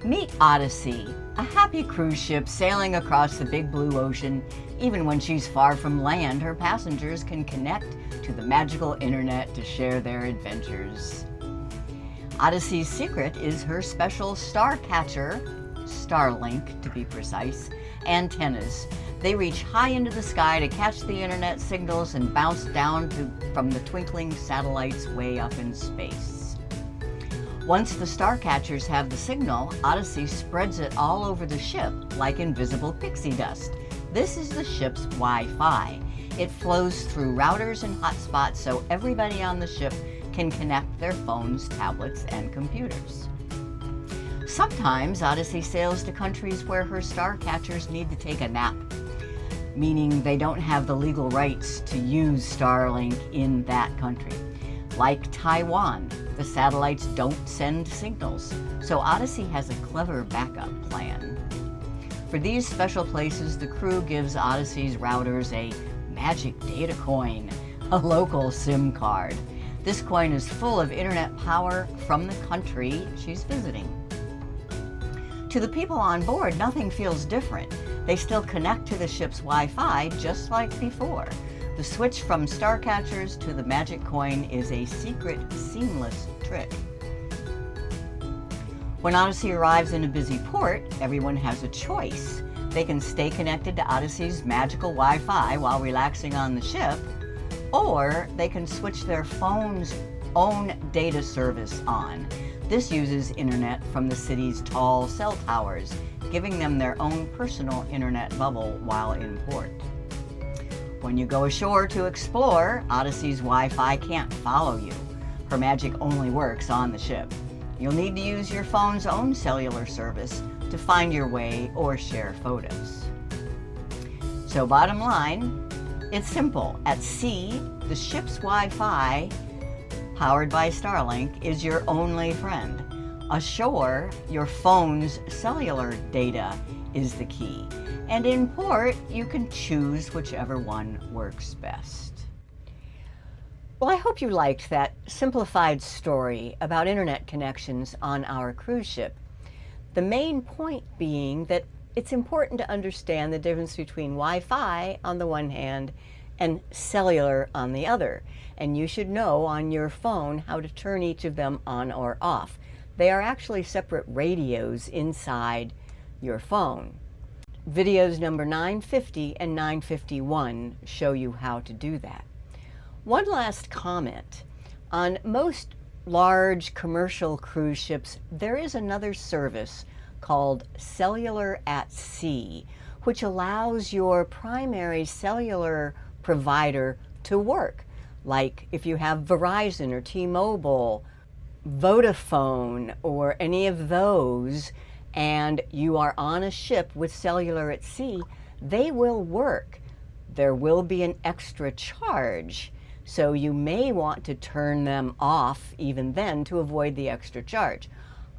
Meet Odyssey, a happy cruise ship sailing across the big blue ocean. Even when she's far from land, her passengers can connect to the magical internet to share their adventures. Odyssey's secret is her special star catcher, Starlink to be precise, antennas. They reach high into the sky to catch the internet signals and bounce down from the twinkling satellites way up in space. Once the star catchers have the signal, Odyssey spreads it all over the ship like invisible pixie dust. This is the ship's Wi-Fi. It flows through routers and hotspots so everybody on the ship can connect their phones, tablets, and computers. Sometimes Odyssey sails to countries where her star catchers need to take a nap, meaning they don't have the legal rights to use Starlink in that country. Like Taiwan, the satellites don't send signals, so Odyssey has a clever backup plan. For these special places, the crew gives Odyssey's routers a magic data coin, a local SIM card. This coin is full of internet power from the country she's visiting. To the people on board, nothing feels different. They still connect to the ship's Wi-Fi just like before. The switch from star catchers to the magic coin is a secret, seamless trick. When Odyssey arrives in a busy port, everyone has a choice. They can stay connected to Odyssey's magical Wi-Fi while relaxing on the ship, or they can switch their phone's own data service on. This uses internet from the city's tall cell towers, giving them their own personal internet bubble while in port. When you go ashore to explore, Odyssey's Wi-Fi can't follow you. Her magic only works on the ship. You'll need to use your phone's own cellular service to find your way or share photos. So bottom line, it's simple. At sea, the ship's Wi-Fi, powered by Starlink, is your only friend. Ashore, your phone's cellular data is the key. And in port, you can choose whichever one works best. Well, I hope you liked that simplified story about internet connections on our cruise ship. The main point being that it's important to understand the difference between Wi-Fi on the one hand and cellular on the other. And you should know on your phone how to turn each of them on or off. They are actually separate radios inside your phone. Videos number 950 and 951 show you how to do that. One last comment. On most large commercial cruise ships, there is another service called Cellular at Sea, which allows your primary cellular provider to work. Like if you have Verizon or T-Mobile, Vodafone, or any of those, and you are on a ship with cellular at sea, they will work. There will be an extra charge, so you may want to turn them off even then to avoid the extra charge.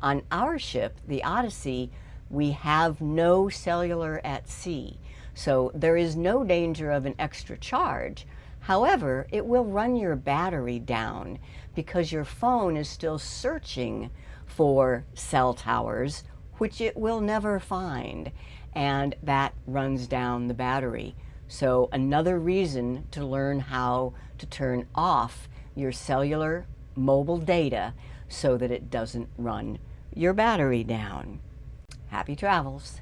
On our ship, the Odyssey, we have no cellular at sea, so there is no danger of an extra charge. However, it will run your battery down because your phone is still searching for cell towers, which it will never find, and that runs down the battery. So another reason to learn how to turn off your cellular mobile data so that it doesn't run your battery down. Happy travels.